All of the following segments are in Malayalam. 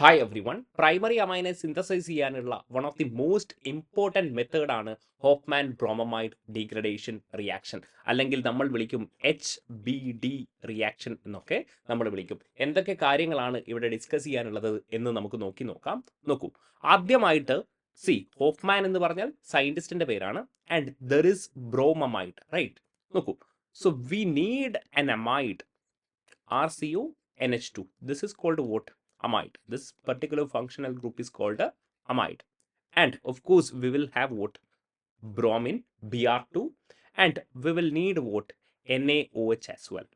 Hi everyone. പ്രൈമറി അമൈനെ സിന്തസൈസ് ചെയ്യാനുള്ള one of the most important മെത്തേഡാണ് ഹോഫ്മാൻ ബ്രോമമൈഡ് ഡീഗ്രഡേഷൻ റിയാക്ഷൻ, അല്ലെങ്കിൽ നമ്മൾ വിളിക്കും HBD റിയാക്ഷൻ എന്നൊക്കെ നമ്മൾ വിളിക്കും. എന്തൊക്കെ കാര്യങ്ങളാണ് ഇവിടെ ഡിസ്കസ് ചെയ്യാനുള്ളത് എന്ന് നമുക്ക് നോക്കാം. നോക്കൂ, ആദ്യമായിട്ട് ഹോഫ്മാൻ എന്ന് പറഞ്ഞാൽ സയൻറ്റിസ്റ്റിൻ്റെ പേരാണ്. And there is bromamide, right? നോക്കൂ, so we need an amide RCONH2. This is called what? Amide. This particular functional group is called a amide. And of course, we will have what? Bromine, Br2. And we will need what? NaOH as well.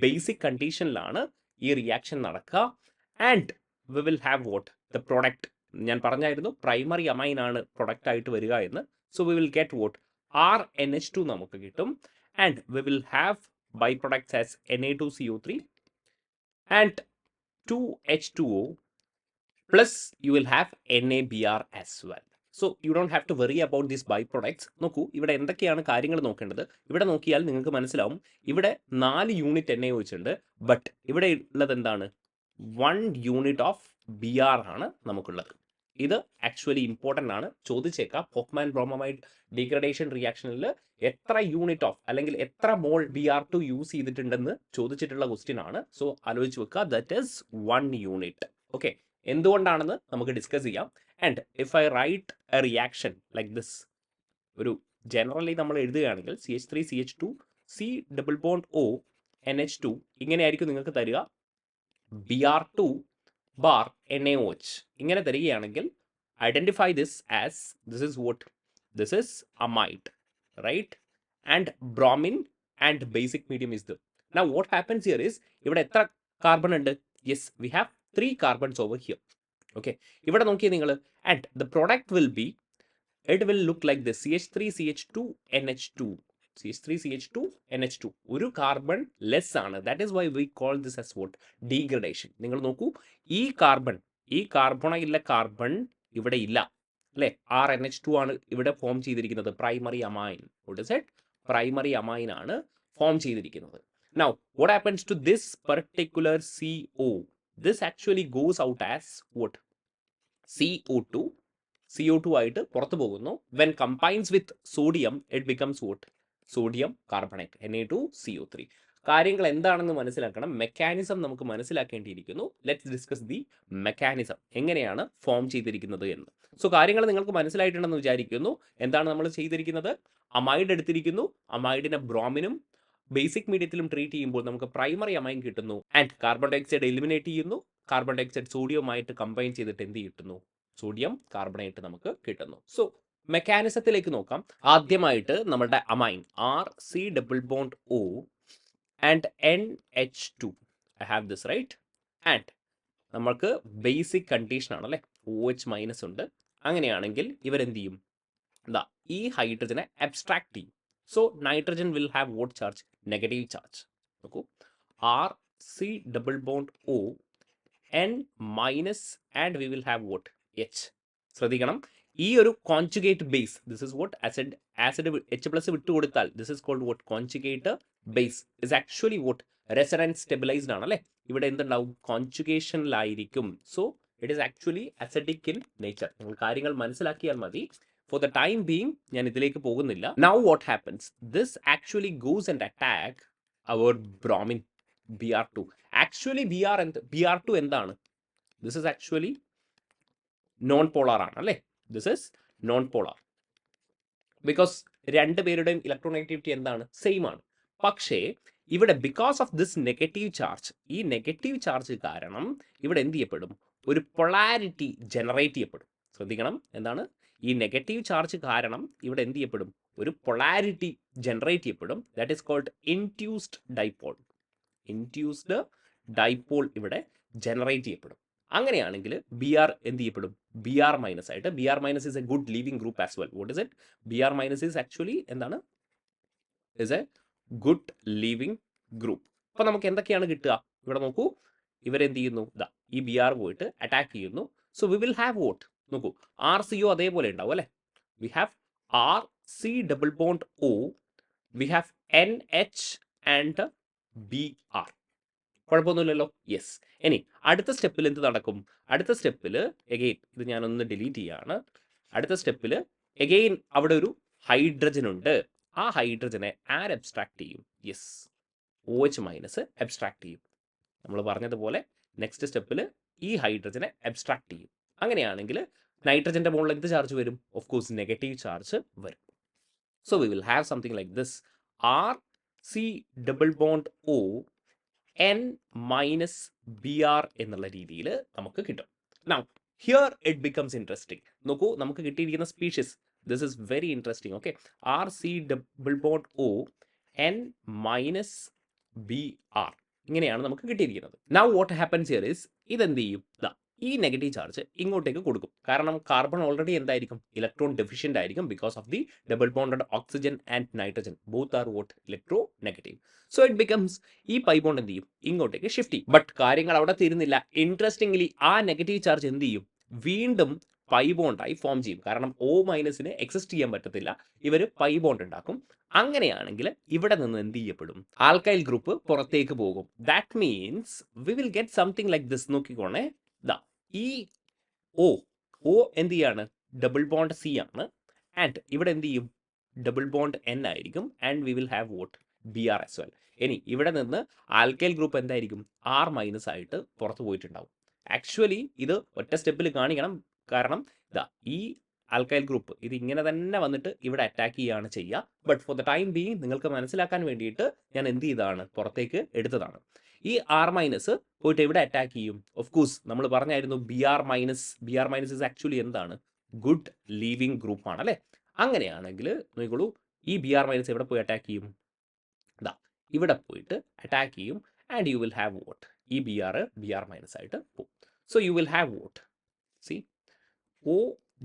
Basic condition ലാണ് ഈ റിയാക്ഷൻ നടക്കുക. And we will have what? The product. ഞാൻ പറഞ്ഞായിരുന്നു പ്രൈമറി അമൈൻ ആണ് പ്രൊഡക്റ്റ് ആയിട്ട് വരിക എന്ന്. So we will get what? RNH2 നമുക്ക് കിട്ടും. And we will have byproducts as Na2CO3 and 2H2O plus you will have NaBr as well. So you don't have to worry about these byproducts. നോക്കൂ, ഇവിടെ എന്തൊക്കെയാണ് കാര്യങ്ങൾ നോക്കേണ്ടത്. ഇവിടെ നോക്കിയാൽ നിങ്ങൾക്ക് മനസ്സിലാവും, ഇവിടെ 4 യൂണിറ്റ് NaOH ഉണ്ട്. ബട്ട് ഇവിടെ ഉള്ളത് എന്താണ്? 1 യൂണിറ്റ് ഓഫ് Br ആണ് നമുക്കുള്ളത്. ഇത് ആക്ച്വലി ഇമ്പോർട്ടൻ്റ് ആണ്, ചോദിച്ചേക്കാം. ഹോഫ്മാൻ ബ്രോമമൈഡ് ഡീഗ്രഡേഷൻ റിയാക്ഷനിൽ എത്ര യൂണിറ്റ് ഓഫ് അല്ലെങ്കിൽ എത്ര മോൾ Br2 യൂസ് ചെയ്തിട്ടുണ്ടെന്ന് ചോദിച്ചിട്ടുള്ള ക്വസ്റ്റ്യൻ ആണ്. സോ ആലോചിച്ച് വെക്കുക, ദറ്റ് ഈസ് 1 യൂണിറ്റ്. ഓക്കെ, എന്തുകൊണ്ടാണെന്ന് നമുക്ക് ഡിസ്കസ് ചെയ്യാം. And if I write a reaction like this, ഒരു ജനറലി നമ്മൾ എഴുതുകയാണെങ്കിൽ CH3CH2 C double bond O NH2 ഇങ്ങനെയായിരിക്കും നിങ്ങൾക്ക് തരിക. Br2 ബാർ NaOH ഇങ്ങനെ തരികയാണെങ്കിൽ identify this as this is vote? This is amide, right? And bromine and basic medium is the. Now what happens here is, ഇവിടെ എത്ര കാർബൺ ഉണ്ട്? Yes, we have 3 carbons over here. Okay, ഇവിടെ നോക്കിയേ നിങ്ങൾ. And the product will be, it will look like this: CH3CH2 NH2. CH3CH2 NH2 ഒരു കാർബൺ ലെസ് ആണ്. That is why we call this as what? Degradation. നിങ്ങൾ നോക്കൂ, ഈ കാർബണയിലെ കാർബൺ ഇവിടെ ഇല്ല, അല്ലേ? RNH2 ആണ് ഇവിടെ ഫോം ചെയ്തിരിക്കുന്നത്. Primary amine. What is it? Primary amine ആണ് ഫോം ചെയ്തിരിക്കുന്നത്. Now what happens to this particular CO? This actually goes out as what? CO2 ആയിട്ട് പുറത്തു പോകുന്നു. When combines with sodium it becomes what? Sodium carbonate, Na2CO3. കാര്യങ്ങൾ എന്താണെന്ന് മനസ്സിലാക്കണം. മെക്കാനിസം നമുക്ക് മനസ്സിലാക്കേണ്ടിയിരിക്കുന്നു. ലെറ്റ്സ് ഡിസ്കസ് ദി മെക്കാനിസം, എങ്ങനെയാണ് ഫോം ചെയ്തിരിക്കുന്നത് എന്ന്. സോ കാര്യങ്ങൾ നിങ്ങൾക്ക് മനസ്സിലായിട്ടുണ്ടെന്ന് വിചാരിക്കുന്നു. എന്താണ് നമ്മൾ ചെയ്തിരിക്കുന്നത്? അമൈഡ് എടുത്തിരിക്കുന്നു. അമൈഡിനെ ബ്രോമിനും ബേസിക് മീഡിയത്തിലും ട്രീറ്റ് ചെയ്യുമ്പോൾ നമുക്ക് പ്രൈമറി അമൈൻ കിട്ടുന്നു. ആൻഡ് കാർബൺ ഡയോക്സൈഡ് എലിമിനേറ്റ് ചെയ്യുന്നു. കാർബൺ ഡയോക്സൈഡ് സോഡിയവുമായിട്ട് കമ്പൈൻ ചെയ്തിട്ട് എന്ത് കിട്ടുന്നു? സോഡിയം കാർബണേറ്റ് നമുക്ക് കിട്ടുന്നു. സോ മെക്കാനിസത്തിലേക്ക് നോക്കാം. ആദ്യമായിട്ട് നമ്മുടെ amine RC double bond O and NH2. I have this, right? And നമ്മൾക്ക് ബേസിക് കണ്ടീഷൻ ആണല്ലേ, OH മൈനസ് ഉണ്ട്. അങ്ങനെയാണെങ്കിൽ ഇവരെന്ത് ചെയ്യും? എന്താ, ഈ ഹൈഡ്രജനെ അബ്സ്ട്രാക്ട് ചെയ്യും. So nitrogen will have what charge? Negative charge. നോക്കൂ, RC double bond O N minus and we will have what? H. ശ്രദ്ധിക്കണം, ഈ ഒരു conjugate base, this is what? Acid H+ വിട്ടുകൊടുത്താൽ this is called what? Conjugate base is actually what? Resonance stabilised ആണ്, അല്ലേ? ഇവിടെ എന്തുണ്ടാവും? കോൺജുഗേഷനിലായിരിക്കും. So it is actually acidic in nature. നിങ്ങൾ കാര്യങ്ങൾ മനസ്സിലാക്കിയാൽ മതി. ഫോർ ദ ടൈം ബീങ് ഞാൻ ഇതിലേക്ക് പോകുന്നില്ല. Now what happens? This actually goes and attack our bromine Br2. Actually Br2 എന്താണ്? This is actually non polar ആണ്, അല്ലേ? This is non polar because രണ്ടുപേരുടെയും ഇലക്ട്രോനെഗറ്റിവിറ്റി എന്താണ്? സെയിം ആണ്. പക്ഷേ ഇവിടെ because of this negative charge, ഈ നെഗറ്റീവ് ചാർജ് കാരണം ഇവിടെ എന്ത് ചെയ്യപ്പെടും? ഒരു പൊളാരിറ്റി ജനറേറ്റ് ചെയ്യപ്പെടും. ശ്രദ്ധിക്കണം, എന്താണ്? ഈ നെഗറ്റീവ് ചാർജ് കാരണം ഇവിടെ എന്ത് ചെയ്യപ്പെടും? ഒരു പൊളാരിറ്റി ജനറേറ്റ് ചെയ്യപ്പെടും. That is called induced dipole. Induced dipole ഇവിടെ ജനറേറ്റ് ചെയ്യപ്പെടും. അങ്ങനെയാണെങ്കിൽ Br എന്ത് ചെയ്യപ്പെടും? Br മൈനസ് ആയിട്ട്. Br minus is a good leaving group as well. What is it? Br minus is actually എന്താണ്? Is a good leaving group. അപ്പോൾ നമുക്ക് എന്തൊക്കെയാണ് കിട്ടുക? ഇവിടെ നോക്കൂ, ഇവരെന്ത് ചെയ്യുന്നു? ഇതാ, ഈ Br പോയിട്ട് അറ്റാക്ക് ചെയ്യുന്നു. So we will have vote? നോക്കൂ, RCO അതേപോലെ ഉണ്ടാവും, അല്ലേ? We have RC double bond O, we have NH and Br. കുഴപ്പമൊന്നുമില്ലല്ലോ. യെസ്. ഇനി അടുത്ത സ്റ്റെപ്പിൽ എന്ത് നടക്കും? അടുത്ത സ്റ്റെപ്പിൽ എഗെയിൻ ഇത് ഞാനൊന്ന് ഡിലീറ്റ് ചെയ്യാണ്. അടുത്ത സ്റ്റെപ്പിൽ എഗെയിൻ അവിടെ ഒരു ഹൈഡ്രജൻ ഉണ്ട്. ആ ഹൈഡ്രജനെ ആര് എബ്സ്ട്രാക്ട് ചെയ്യും? യെസ്, OH മൈനസ് എബ്സ്ട്രാക്ട് ചെയ്യും. നമ്മൾ പറഞ്ഞതുപോലെ നെക്സ്റ്റ് സ്റ്റെപ്പിൽ ഈ ഹൈഡ്രജനെ എബ്സ്ട്രാക്ട് ചെയ്യും. അങ്ങനെയാണെങ്കിൽ നൈട്രജൻ്റെ മുകളിൽ എന്ത് ചാർജ് വരും? ഓഫ് കോഴ്സ് നെഗറ്റീവ് ചാർജ് വരും. So we will have something like this, RC double bond O N minus BR എന്നുള്ള രീതിയിൽ നമുക്ക് കിട്ടും. Now here it becomes interesting. നോക്കൂ, നമുക്ക് കിട്ടിയിരിക്കുന്ന species, this is very interesting. Okay, RC double bond O N minus BR ഇങ്ങനെയാണ് നമുക്ക് കിട്ടിയിരിക്കുന്നത്. Now what happens here is, ഇതെന്ത് ചെയ്യും? ഈ നെഗറ്റീവ് ചാർജ് ഇങ്ങോട്ടേക്ക് കൊടുക്കും. കാരണം കാർബൺ ഓൾറെഡി എന്തായിരിക്കും? ഇലക്ട്രോൺ ഡെഫിഷ്യൻ്റ് ആയിരിക്കും because of the double bonded oxygen and nitrogen both are vote electro negative. So it becomes, ഈ പൈ ബോണ്ട് എന്ത് ചെയ്യും? ഇങ്ങോട്ടേക്ക് ഷിഫ്റ്റ് ചെയ്യും. ബട്ട് കാര്യങ്ങൾ അവിടെ തീരുന്നില്ല. ഇൻട്രസ്റ്റിംഗ്ലി ആ നെഗറ്റീവ് ചാർജ് എന്ത് ചെയ്യും? വീണ്ടും പൈ ബോണ്ടായി ഫോം ചെയ്യും. കാരണം O മൈനസിന് എക്സിസ്റ്റ് ചെയ്യാൻ പറ്റത്തില്ല, ഇവർ പൈ ബോണ്ട് ഉണ്ടാക്കും. അങ്ങനെയാണെങ്കിൽ ഇവിടെ നിന്ന് എന്ത് ചെയ്യപ്പെടും? ആൽക്കൈൽ ഗ്രൂപ്പ് പുറത്തേക്ക് പോകും. That means we will get something like this. നോക്കിക്കോണേ, ഈ O എന്ത് ചെയ്യാണ്? ഡബിൾ ബോണ്ട് C ആണ്. ആൻഡ് ഇവിടെ എന്ത് ചെയ്യും? ഡബിൾ ബോണ്ട് N ആയിരിക്കും. And we will have what BR as well. ഇനി ഇവിടെ നിന്ന് ആൽക്കൈൽ ഗ്രൂപ്പ് എന്തായിരിക്കും? R മൈനസ് ആയിട്ട് പുറത്ത് പോയിട്ടുണ്ടാവും. ആക്ച്വലി ഇത് ഒറ്റ സ്റ്റെപ്പിൽ കാണിക്കണം. കാരണം ഈ ആൽക്കൈൽ ഗ്രൂപ്പ് ഇത് ഇങ്ങനെ തന്നെ വന്നിട്ട് ഇവിടെ അറ്റാക്ക് ചെയ്യുകയാണ് ചെയ്യുക. But for the time being നിങ്ങൾക്ക് മനസ്സിലാക്കാൻ വേണ്ടിയിട്ട് ഞാൻ എന്ത് ചെയ്തതാണ്? പുറത്തേക്ക് എടുത്തതാണ്. ഈ R മൈനസ് പോയിട്ട് എവിടെ അറ്റാക്ക് ചെയ്യും? ഓഫ് കോഴ്സ് നമ്മൾ പറഞ്ഞായിരുന്നു BR minus. BR minus is actually എന്താണ്? ഗുഡ് ലീവിങ് ഗ്രൂപ്പ് ആണ് അല്ലേ? അങ്ങനെയാണെങ്കിൽ നോക്കിക്കോളൂ, ഈ BR മൈനസ് എവിടെ പോയി അറ്റാക്ക് ചെയ്യും? ഇവിടെ പോയിട്ട് അറ്റാക്ക് ചെയ്യും. And you will have vote? ഈ BR മൈനസ് ആയിട്ട് പോകും. So you will have vote? C O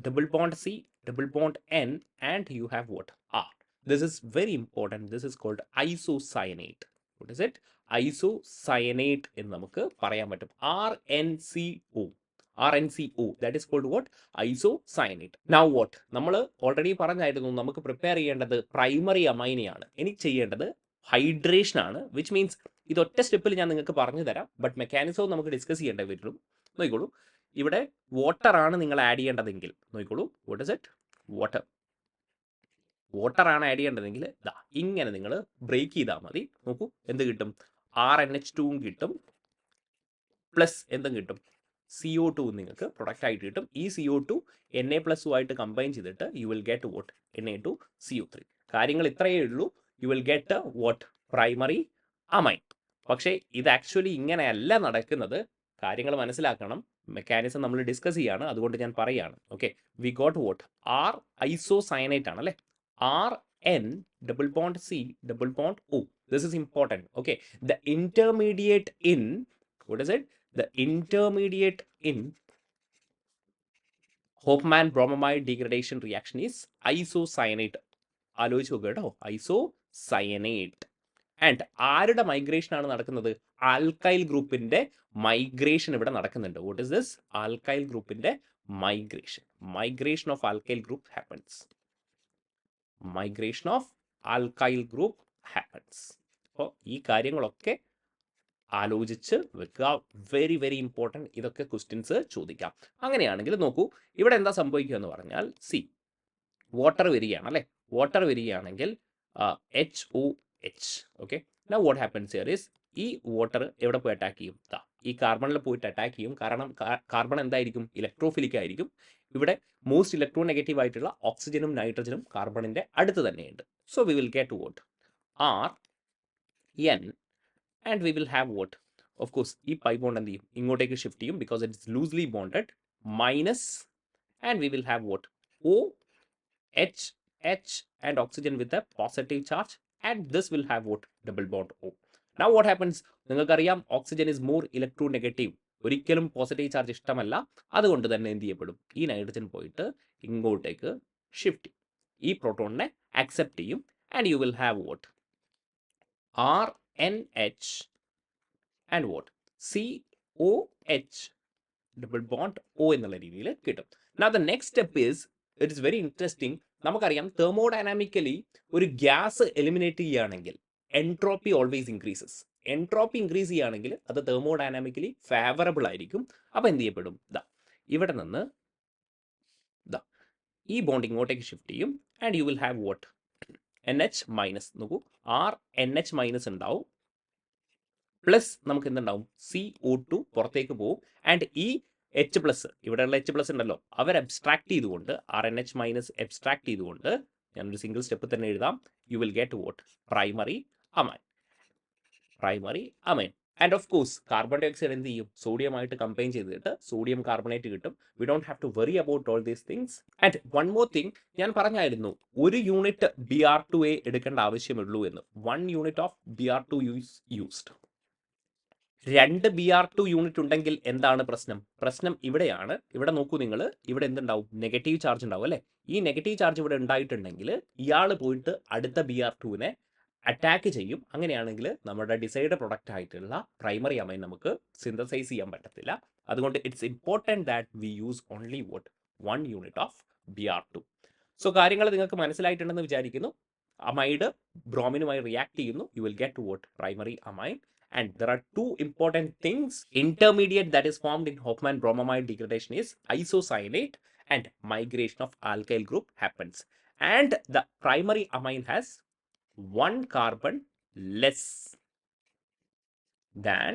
double bond C double bond N and you have what? R. This is very important. This is called isocyanate. What is it? Isocyanate എന്ന് നമുക്ക് പറയാൻ പറ്റും. RNCO. That is called what? Isocyanate. Now what? നമ്മൾ ഓൾറെഡി പറഞ്ഞായിരുന്നു നമുക്ക് പ്രിപ്പയർ ചെയ്യേണ്ടത് പ്രൈമറി അമൈനെയാണ്. എനിക്ക് ചെയ്യേണ്ടത് ഹൈഡ്രേഷൻ ആണ്. വിച്ച് മീൻസ് ഇത് ഒറ്റ സ്റ്റെപ്പിൽ ഞാൻ നിങ്ങൾക്ക് പറഞ്ഞു തരാം. ബട്ട് മെക്കാനിസവും നമുക്ക് ഡിസ്കസ് ചെയ്യേണ്ടി വരും. നോക്കിക്കോളൂ, ഇവിടെ വാട്ടർ ആണ് നിങ്ങൾ ആഡ് ചെയ്യേണ്ടതെങ്കിൽ നോക്കിക്കോളൂ, വാട്ട് ഇസ് ഇറ്റ്? വാട്ടർ ആണ് ആഡ് ചെയ്യേണ്ടതെങ്കിൽ ഇങ്ങനെ നിങ്ങൾ ബ്രേക്ക് ചെയ്താൽ മതി. നോക്കൂ, എന്ത് കിട്ടും? RNH2 കിട്ടും, പ്ലസ് എന്തും കിട്ടും? CO2 നിങ്ങൾക്ക് പ്രൊഡക്റ്റ് ആയിട്ട് കിട്ടും. ഈ CO2 Na+2 ആയിട്ട് കമ്പൈൻ ചെയ്തിട്ട് U will get vote? Na2CO3. കാര്യങ്ങൾ ഇത്രയേ ഉള്ളൂ. U will get vote? Primary amen. പക്ഷേ ഇത് ആക്ച്വലി ഇങ്ങനെയല്ല നടക്കുന്നത്. കാര്യങ്ങൾ മനസ്സിലാക്കണം. മെക്കാനിസം നമ്മൾ ഡിസ്കസ് ചെയ്യാണ്, അതുകൊണ്ട് ഞാൻ പറയാണ്. Okay, we got vote? R isocyanate ആണ് അല്ലേ? RN double bond C double bond O. This is important. Okay, the intermediate in what is it? The intermediate in Hofmann bromamide degradation reaction is isocyanate. ആലോചിച്ച് നോക്കുക കേട്ടോ, ഐസോസയനേറ്റ്. ആൻഡ് ആരുടെ മൈഗ്രേഷൻ ആണ് നടക്കുന്നത്? ആൽക്കൈൽ ഗ്രൂപ്പിന്റെ മൈഗ്രേഷൻ ഇവിടെ നടക്കുന്നുണ്ട്. What is this? ആൽക്കൈൽ ഗ്രൂപ്പിന്റെ migration of alkyl group happens. അപ്പോൾ ഈ കാര്യങ്ങളൊക്കെ ആലോചിച്ച് വെക്കുക. Very very important. ഇതൊക്കെ ക്വസ്റ്റ്യൻസ് ചോദിക്കാം. അങ്ങനെയാണെങ്കിൽ നോക്കൂ, ഇവിടെ എന്താ സംഭവിക്കുക എന്ന് പറഞ്ഞാൽ, വാട്ടർ വരികയാണ് അല്ലേ? വാട്ടർ വരികയാണെങ്കിൽ HOH. Okay, now what happens here is, ഈ വാട്ടർ എവിടെ പോയി അറ്റാക്ക് ചെയ്യും? ഈ കാർബണിൽ പോയിട്ട് അറ്റാക്ക് ചെയ്യും. കാരണം കാർബൺ എന്തായിരിക്കും? ഇലക്ട്രോഫിലിക് ആയിരിക്കും. ഇവിടെ മോസ്റ്റ് ഇലക്ട്രോ നെഗറ്റീവ് ആയിട്ടുള്ള ഓക്സിജനും നൈട്രജനും കാർബണിന്റെ അടുത്ത് തന്നെയുണ്ട്. So we will get vote? RN and we will have what? Of course, ഈ പൈ ബോണ്ട് എന്ത് ചെയ്യും? ഇങ്ങോട്ടേക്ക് ഷിഫ്റ്റ് ചെയ്യും because it is loosely bonded, minus, and we will have what? OH and oxygen with a positive charge, and this will have what? Double bond O. Now what happens? നിങ്ങൾക്കറിയാം, ഓക്സിജൻ is more electronegative. ഒരിക്കലും പോസിറ്റീവ് ചാർജ് ഇഷ്ടമല്ല. അതുകൊണ്ട് തന്നെ എന്ത് ചെയ്യപ്പെടും? ഈ നൈട്രജൻ പോയിട്ട് ഇങ്ങോട്ടേക്ക് ഷിഫ്റ്റ് ചെയ്യും. ഈ പ്രോട്ടോണിനെ അക്സെപ്റ്റ് ചെയ്യും. And you will have what? RNH and what? COH double bond O എന്നുള്ള രീതിയിൽ കിട്ടും. Now the next step is, it is very interesting. നമുക്കറിയാം, തെർമോഡൈനാമിക്കലി ഒരു ഗ്യാസ് എലിമിനേറ്റ് ചെയ്യുകയാണെങ്കിൽ entropy always increases. Entropy increase ചെയ്യുകയാണെങ്കിൽ അത് തെർമോഡൈനാമിക്കലി ഫേവറബിൾ ആയിരിക്കും. അപ്പോൾ എന്ത് ചെയ്യപ്പെടും? ഇവിടെ നിന്ന് ഈ ബോണ്ട് ഇങ്ങോട്ടേക്ക് ഷിഫ്റ്റ് ചെയ്യും. And you will have what? NH minus. നോക്കൂ, NH മൈനസ് ഉണ്ടാവും, പ്ലസ് നമുക്ക് എന്തുണ്ടാവും? CO2 പുറത്തേക്ക് പോകും. ആൻഡ് ഈ H പ്ലസ്, ഇവിടെയുള്ള H പ്ലസ് ഉണ്ടല്ലോ, അവർ അബ്സ്ട്രാക്ട് ചെയ്തുകൊണ്ട് RNH മൈനസ് അബ്സ്ട്രാക്ട് ചെയ്തുകൊണ്ട് ഞാനൊരു സിംഗിൾ സ്റ്റെപ്പ് തന്നെ എഴുതാം. You will get what? Primary amine. And of course carbon dioxide എന്ത് ചെയ്യും? സോഡിയമായിട്ട് കമ്പൈൻ ചെയ്തിട്ട് സോഡിയം കാർബണേറ്റ് കിട്ടും. We don't have to worry about all these things. And one more thing, ഞാൻ പറഞ്ഞായിരുന്നു ഒരു യൂണിറ്റ് Br2A എടുക്കേണ്ട ആവശ്യമുള്ളൂ എന്ന്. 1 unit of Br2 used. 2 Br2 unit ഉണ്ടെങ്കിൽ എന്താണ് പ്രശ്നം? പ്രശ്നം ഇവിടെയാണ്. ഇവിടെ നോക്കൂ നിങ്ങൾ, ഇവിടെ എന്തുണ്ടാവും? നെഗറ്റീവ് ചാർജ് ഉണ്ടാവും അല്ലേ? ഈ നെഗറ്റീവ് ചാർജ് ഇവിടെ ഉണ്ടായിട്ടുണ്ടെങ്കിൽ ഇയാൾ പോയിട്ട് അടുത്ത Br2നെ അറ്റാക്ക് ചെയ്യും. അങ്ങനെയാണെങ്കിൽ നമ്മുടെ ഡിസൈഡ് പ്രൊഡക്റ്റ് ആയിട്ടുള്ള പ്രൈമറി അമൈൻ നമുക്ക് സിന്തസൈസ് ചെയ്യാൻ പറ്റത്തില്ല. അതുകൊണ്ട് it's important that we use only what? 1 unit of Br2. So കാര്യങ്ങൾ നിങ്ങൾക്ക് മനസ്സിലായിട്ടുണ്ടെന്ന് വിചാരിക്കുന്നു. അമൈഡ് ബ്രോമിനുമായി റിയാക്ട് ചെയ്യുന്നു. U will get what? Primary amen. And there are two important things. Intermediate that is formed in Hofmann-Bromamide degradation is isocyanate, and migration of alkyl group happens. And the primary amine has 1 carbon less than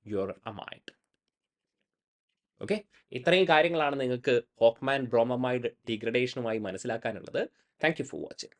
your amide. Okay? ഇത്രയും കാര്യങ്ങളാണ് നിങ്ങൾക്ക് ഹോഫ്മാൻ ബ്രോമമൈഡ് ഡീഗ്രഡേഷനുമായി മനസ്സിലാക്കാനുള്ളത്. Thank you for watching.